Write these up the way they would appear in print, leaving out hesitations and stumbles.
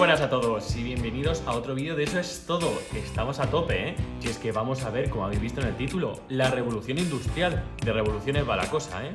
Buenas a todos y bienvenidos a otro vídeo de Eso es Todo. Estamos a tope, ¿eh? Si es que vamos a ver, como habéis visto en el título, la revolución industrial. De revoluciones va la cosa, ¿eh?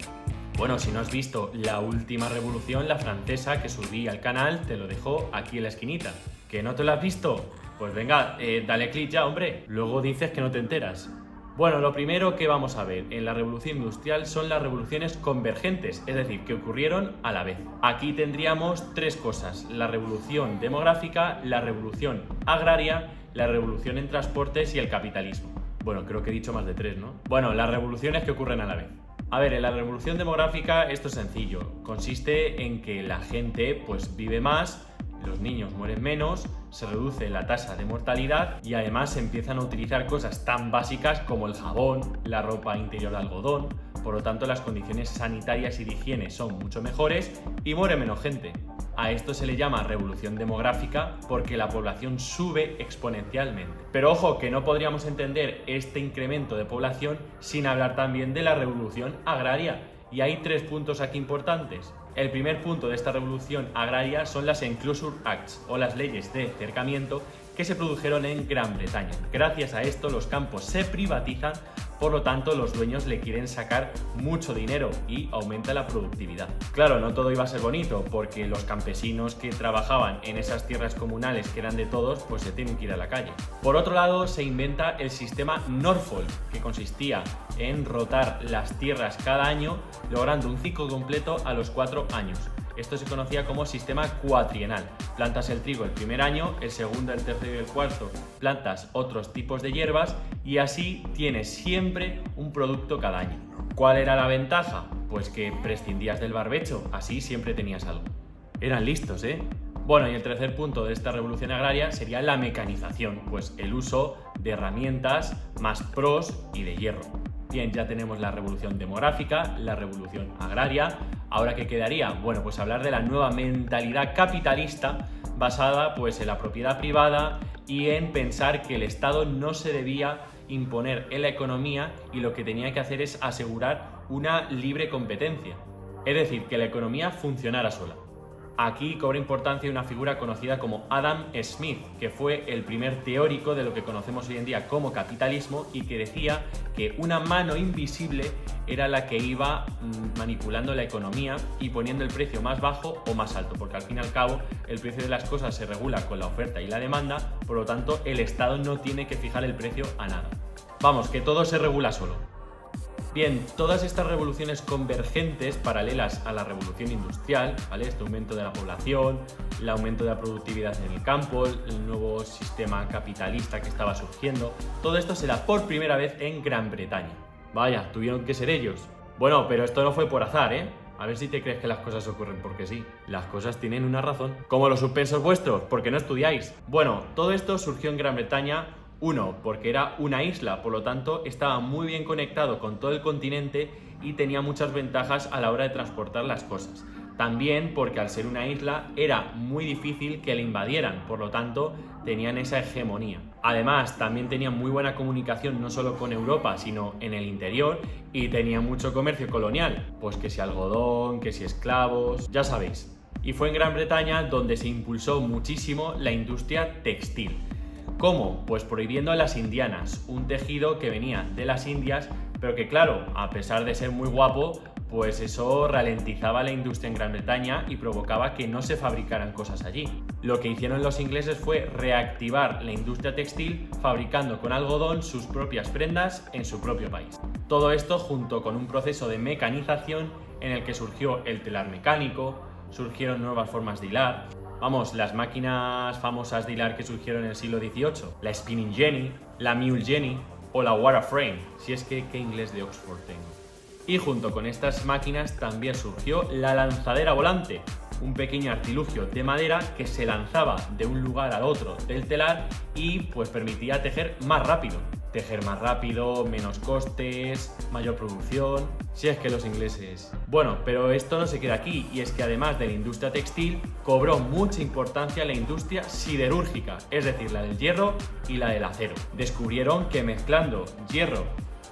Bueno, si no has visto la última revolución, la francesa, que subí al canal, te lo dejo aquí en la esquinita. ¿Que no te lo has visto? Pues venga, dale click ya, hombre. Luego dices que no te enteras. Bueno, lo primero que vamos a ver en la revolución industrial son las revoluciones convergentes, es decir, que ocurrieron a la vez. Aquí tendríamos tres cosas: la revolución demográfica, la revolución agraria, la revolución en transportes y el capitalismo. Bueno, creo que he dicho más de tres, ¿no? Bueno, las revoluciones que ocurren a la vez. A ver, en la revolución demográfica esto es sencillo. Consiste en que la gente pues vive más, los niños mueren menos, se reduce la tasa de mortalidad y además se empiezan a utilizar cosas tan básicas como el jabón, la ropa interior de algodón. Por lo tanto, las condiciones sanitarias y de higiene son mucho mejores y muere menos gente. A esto se le llama revolución demográfica porque la población sube exponencialmente. Pero ojo, que no podríamos entender este incremento de población sin hablar también de la revolución agraria. Y hay tres puntos aquí importantes. El primer punto de esta revolución agraria son las Enclosure Acts, o las leyes de cercamiento que se produjeron en Gran Bretaña. Gracias a esto los campos se privatizan, por lo tanto los dueños le quieren sacar mucho dinero y aumenta la productividad. Claro, no todo iba a ser bonito, porque los campesinos que trabajaban en esas tierras comunales que eran de todos, pues se tienen que ir a la calle. Por otro lado, se inventa el sistema Norfolk, que consistía en rotar las tierras cada año, logrando un ciclo completo a los 4 años. Esto se conocía como sistema cuatrienal. Plantas el trigo el primer año, el segundo, el tercero y el cuarto plantas otros tipos de hierbas y así tienes siempre un producto cada año. ¿Cuál era la ventaja? Pues que prescindías del barbecho, así siempre tenías algo. Eran listos, ¿eh? Bueno, y el tercer punto de esta revolución agraria sería la mecanización, pues el uso de herramientas más pros y de hierro. Bien, ya tenemos la revolución demográfica, la revolución agraria. ¿Ahora qué quedaría? Bueno, pues hablar de la nueva mentalidad capitalista basada pues en la propiedad privada y en pensar que el Estado no se debía imponer en la economía y lo que tenía que hacer es asegurar una libre competencia. Es decir, que la economía funcionara sola. Aquí cobra importancia una figura conocida como Adam Smith, que fue el primer teórico de lo que conocemos hoy en día como capitalismo y que decía que una mano invisible era la que iba manipulando la economía y poniendo el precio más bajo o más alto, porque al fin y al cabo el precio de las cosas se regula con la oferta y la demanda, por lo tanto el Estado no tiene que fijar el precio a nada. Vamos, que todo se regula solo. Bien, todas estas revoluciones convergentes paralelas a la revolución industrial, ¿vale? Este aumento de la población, el aumento de la productividad en el campo, el nuevo sistema capitalista que estaba surgiendo, todo esto se da por primera vez en Gran Bretaña. Vaya, tuvieron que ser ellos. Bueno, pero esto no fue por azar, ¿eh? A ver si te crees que las cosas ocurren porque sí. Las cosas tienen una razón. Como los suspensos vuestros, porque no estudiáis. Bueno, todo esto surgió en Gran Bretaña. Uno, porque era una isla, por lo tanto estaba muy bien conectado con todo el continente y tenía muchas ventajas a la hora de transportar las cosas. También porque al ser una isla era muy difícil que la invadieran, por lo tanto tenían esa hegemonía. Además, también tenían muy buena comunicación no solo con Europa, sino en el interior y tenían mucho comercio colonial, pues que si algodón, que si esclavos, ya sabéis. Y fue en Gran Bretaña donde se impulsó muchísimo la industria textil. ¿Cómo? Pues prohibiendo a las indianas, un tejido que venía de las Indias, pero que claro, a pesar de ser muy guapo, pues eso ralentizaba la industria en Gran Bretaña y provocaba que no se fabricaran cosas allí. Lo que hicieron los ingleses fue reactivar la industria textil fabricando con algodón sus propias prendas en su propio país. Todo esto junto con un proceso de mecanización en el que surgió el telar mecánico, surgieron nuevas formas de hilar. Vamos, las máquinas famosas de hilar que surgieron en el siglo XVIII, la Spinning Jenny, la Mule Jenny o la Waterframe, si es que qué inglés de Oxford tengo. Y junto con estas máquinas también surgió la lanzadera volante, un pequeño artilugio de madera que se lanzaba de un lugar al otro del telar y pues permitía tejer más rápido. Tejer más rápido, menos costes, mayor producción. Si es que los ingleses... Bueno, pero esto no se queda aquí, y es que además de la industria textil, cobró mucha importancia la industria siderúrgica, es decir, la del hierro y la del acero. Descubrieron que mezclando hierro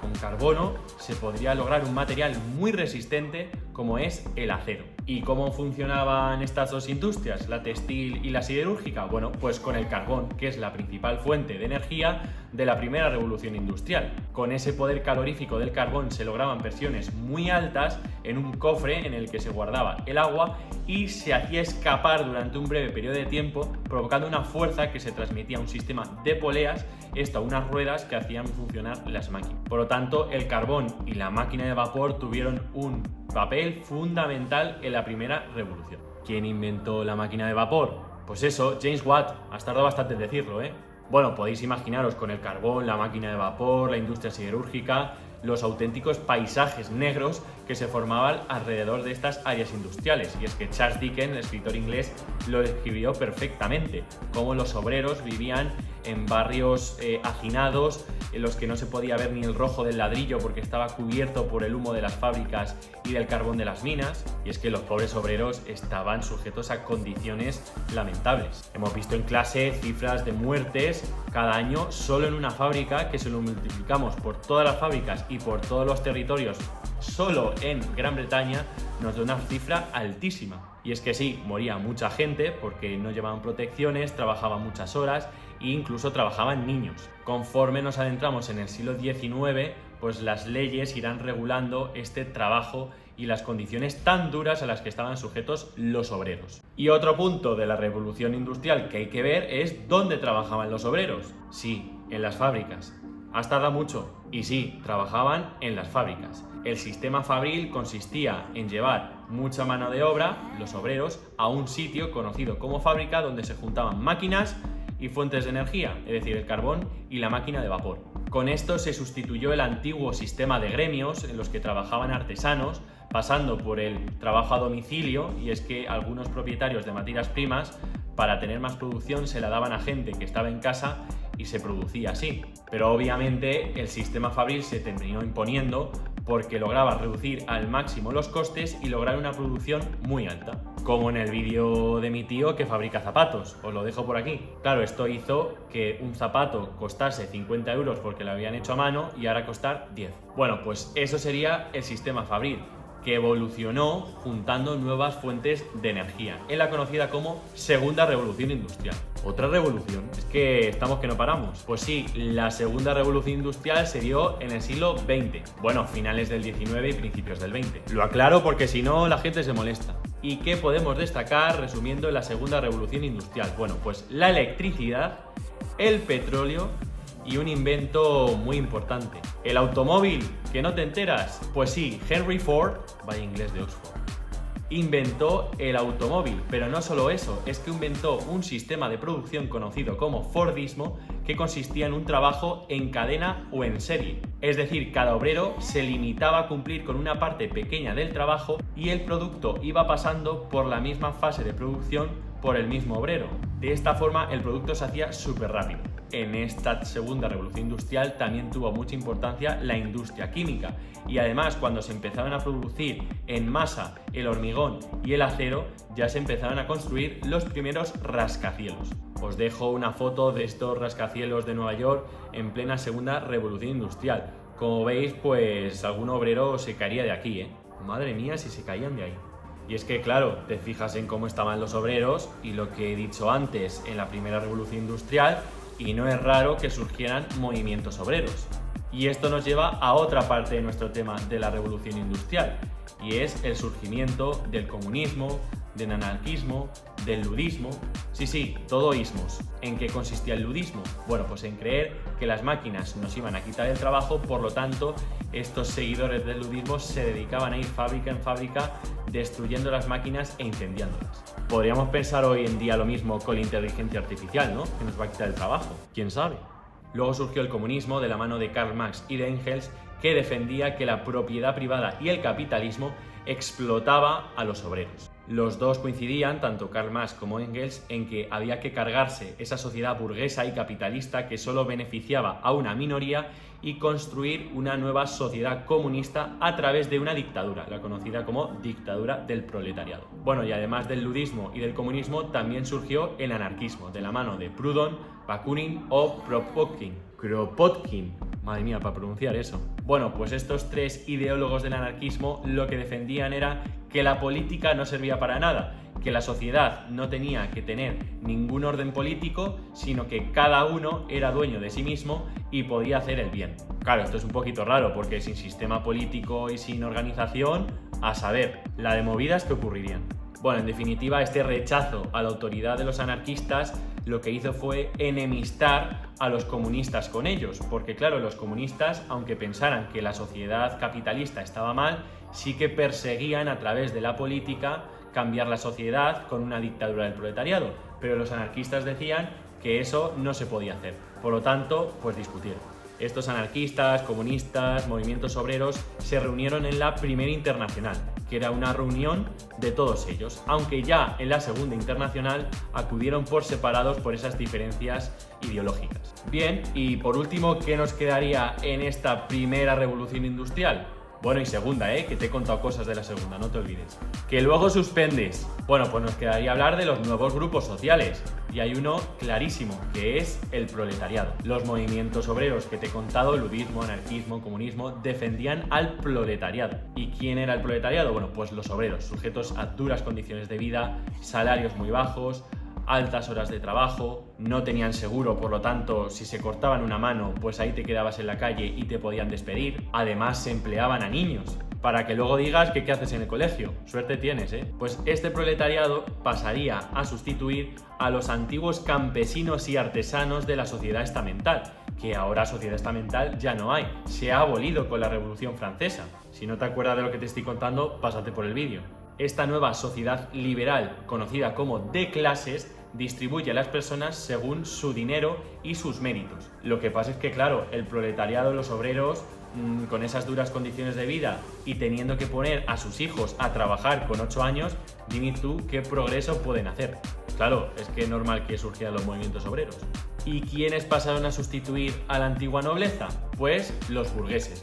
con carbono se podría lograr un material muy resistente como es el acero. ¿Y cómo funcionaban estas dos industrias, la textil y la siderúrgica? Bueno, pues con el carbón, que es la principal fuente de energía de la primera revolución industrial. Con ese poder calorífico del carbón se lograban presiones muy altas en un cofre en el que se guardaba el agua y se hacía escapar durante un breve periodo de tiempo, provocando una fuerza que se transmitía a un sistema de poleas, a unas ruedas que hacían funcionar las máquinas. Por lo tanto, el carbón y la máquina de vapor tuvieron un papel fundamental en la primera revolución. ¿Quién inventó la máquina de vapor? Pues eso, James Watt. Has tardado bastante en decirlo, ¿eh? Bueno, podéis imaginaros con el carbón, la máquina de vapor, la industria siderúrgica, los auténticos paisajes negros que se formaban alrededor de estas áreas industriales. Y es que Charles Dickens, el escritor inglés, lo describió perfectamente, cómo los obreros vivían en barrios hacinados, en los que no se podía ver ni el rojo del ladrillo porque estaba cubierto por el humo de las fábricas y del carbón de las minas. Y es que los pobres obreros estaban sujetos a condiciones lamentables. Hemos visto en clase cifras de muertes cada año solo en una fábrica, que si lo multiplicamos por todas las fábricas y por todos los territorios solo en Gran Bretaña, nos da una cifra altísima. Y es que sí, moría mucha gente porque no llevaban protecciones, trabajaban muchas horas e incluso trabajaban niños. Conforme nos adentramos en el siglo XIX, pues las leyes irán regulando este trabajo y las condiciones tan duras a las que estaban sujetos los obreros. Y otro punto de la revolución industrial que hay que ver es dónde trabajaban los obreros. Sí, en las fábricas. ¿Has tardado mucho? Y sí, trabajaban en las fábricas. El sistema fabril consistía en llevar mucha mano de obra, los obreros, a un sitio conocido como fábrica, donde se juntaban máquinas y fuentes de energía, es decir, el carbón y la máquina de vapor. Con esto se sustituyó el antiguo sistema de gremios en los que trabajaban artesanos, pasando por el trabajo a domicilio, y es que algunos propietarios de materias primas, para tener más producción, se la daban a gente que estaba en casa y se producía así. Pero obviamente el sistema fabril se terminó imponiendo porque lograba reducir al máximo los costes y lograr una producción muy alta. Como en el vídeo de mi tío que fabrica zapatos, os lo dejo por aquí. Claro, esto hizo que un zapato costase 50 euros porque lo habían hecho a mano y ahora costar 10. Bueno, pues eso sería el sistema fabril, que evolucionó juntando nuevas fuentes de energía, en la conocida como Segunda Revolución Industrial. ¿Otra revolución? Es que estamos que no paramos. Pues sí, la Segunda Revolución Industrial se dio en el siglo XX. Bueno, finales del XIX y principios del XX. Lo aclaro porque si no la gente se molesta. ¿Y qué podemos destacar resumiendo la Segunda Revolución Industrial? Bueno, pues la electricidad, el petróleo y un invento muy importante, el automóvil, que no te enteras. Pues sí, Henry Ford, vaya inglés de Oxford, inventó el automóvil, pero no solo eso, es que inventó un sistema de producción conocido como Fordismo, que consistía en un trabajo en cadena o en serie. Es decir, cada obrero se limitaba a cumplir con una parte pequeña del trabajo y el producto iba pasando por la misma fase de producción por el mismo obrero. De esta forma el producto se hacía súper rápido. En esta segunda revolución industrial también tuvo mucha importancia la industria química, y además cuando se empezaron a producir en masa el hormigón y el acero, ya se empezaron a construir los primeros rascacielos. Os dejo una foto de estos rascacielos de Nueva York en plena segunda revolución industrial. Como veis, pues algún obrero se caería de aquí, ¿eh? Madre mía, si se caían de ahí. Y es que, claro, te fijas en cómo estaban los obreros y lo que he dicho antes en la primera revolución industrial, y no es raro que surgieran movimientos obreros. Y esto nos lleva a otra parte de nuestro tema de la revolución industrial, y es el surgimiento del comunismo, del anarquismo, del ludismo. Sí, todo ismos. ¿En qué consistía el ludismo? Bueno, pues en creer que las máquinas nos iban a quitar el trabajo, por lo tanto, estos seguidores del ludismo se dedicaban a ir fábrica en fábrica destruyendo las máquinas e incendiándolas. Podríamos pensar hoy en día lo mismo con la inteligencia artificial, ¿no? Que nos va a quitar el trabajo. ¿Quién sabe? Luego surgió el comunismo de la mano de Karl Marx y de Engels, que defendía que la propiedad privada y el capitalismo explotaba a los obreros. Los dos coincidían, tanto Karl Marx como Engels, en que había que cargarse esa sociedad burguesa y capitalista que solo beneficiaba a una minoría y construir una nueva sociedad comunista a través de una dictadura, la conocida como dictadura del proletariado. Bueno, y además del ludismo y del comunismo, también surgió el anarquismo, de la mano de Proudhon, Bakunin o Kropotkin. Madre mía, para pronunciar eso. Bueno, pues estos tres ideólogos del anarquismo lo que defendían era que la política no servía para nada, que la sociedad no tenía que tener ningún orden político, sino que cada uno era dueño de sí mismo y podía hacer el bien. Claro, esto es un poquito raro porque sin sistema político y sin organización, a saber, la de movidas que ocurrirían. Bueno, en definitiva, este rechazo a la autoridad de los anarquistas lo que hizo fue enemistar a los comunistas con ellos, porque claro, los comunistas, aunque pensaran que la sociedad capitalista estaba mal, sí que perseguían a través de la política cambiar la sociedad con una dictadura del proletariado, pero los anarquistas decían que eso no se podía hacer. Por lo tanto, pues discutieron. Estos anarquistas, comunistas, movimientos obreros se reunieron en la Primera Internacional, que era una reunión de todos ellos, aunque ya en la Segunda Internacional acudieron por separados por esas diferencias ideológicas. Bien, y por último, ¿qué nos quedaría en esta primera revolución industrial? Bueno, y segunda, que te he contado cosas de la segunda, no te olvides. Que luego suspendes. Bueno, pues nos quedaría hablar de los nuevos grupos sociales. Y hay uno clarísimo, que es el proletariado. Los movimientos obreros que te he contado, ludismo, anarquismo, comunismo, defendían al proletariado. ¿Y quién era el proletariado? Bueno, pues los obreros, sujetos a duras condiciones de vida, salarios muy bajos, altas horas de trabajo, no tenían seguro, por lo tanto, si se cortaban una mano, pues ahí te quedabas en la calle y te podían despedir. Además, se empleaban a niños, para que luego digas que qué haces en el colegio. Suerte tienes, ¿eh? Pues este proletariado pasaría a sustituir a los antiguos campesinos y artesanos de la sociedad estamental, que ahora sociedad estamental ya no hay, se ha abolido con la Revolución Francesa. Si no te acuerdas de lo que te estoy contando, pásate por el vídeo. Esta nueva sociedad liberal, conocida como de clases, distribuye a las personas según su dinero y sus méritos. Lo que pasa es que, claro, el proletariado, los obreros, con esas duras condiciones de vida y teniendo que poner a sus hijos a trabajar con 8 años, dime tú qué progreso pueden hacer. Claro, es que es normal que surgieran los movimientos obreros. ¿Y quiénes pasaron a sustituir a la antigua nobleza? Pues los burgueses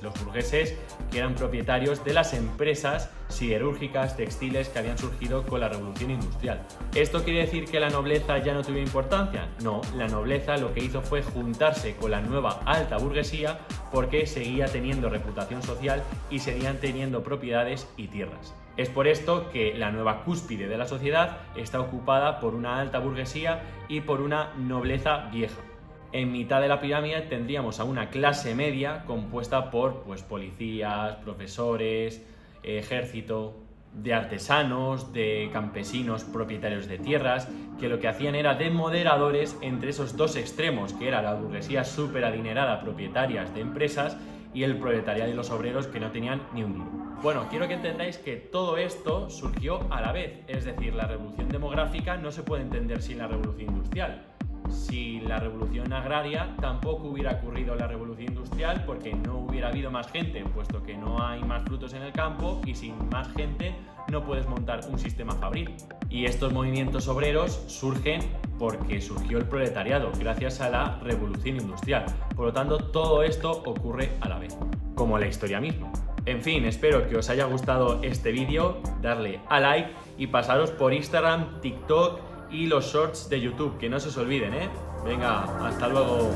que eran propietarios de las empresas siderúrgicas, textiles que habían surgido con la Revolución Industrial. ¿Esto quiere decir que la nobleza ya no tuvo importancia? No, la nobleza lo que hizo fue juntarse con la nueva alta burguesía porque seguía teniendo reputación social y seguían teniendo propiedades y tierras. Es por esto que la nueva cúspide de la sociedad está ocupada por una alta burguesía y por una nobleza vieja. En mitad de la pirámide tendríamos a una clase media compuesta por policías, profesores, ejército, de artesanos, de campesinos propietarios de tierras, que lo que hacían era de moderadores entre esos dos extremos, que era la burguesía súper adinerada, propietarias de empresas, y el proletariado y los obreros que no tenían ni un duro. Bueno, quiero que entendáis que todo esto surgió a la vez, es decir, la revolución demográfica no se puede entender sin la revolución industrial. Sin la revolución agraria tampoco hubiera ocurrido la revolución industrial porque no hubiera habido más gente, puesto que no hay más frutos en el campo y sin más gente no puedes montar un sistema fabril. Y estos movimientos obreros surgen porque surgió el proletariado gracias a la revolución industrial. Por lo tanto, todo esto ocurre a la vez, como la historia misma. En fin, espero que os haya gustado este vídeo, darle a like y pasaros por Instagram, TikTok y los shorts de YouTube, que no se os olviden, ¿eh? Venga, hasta luego.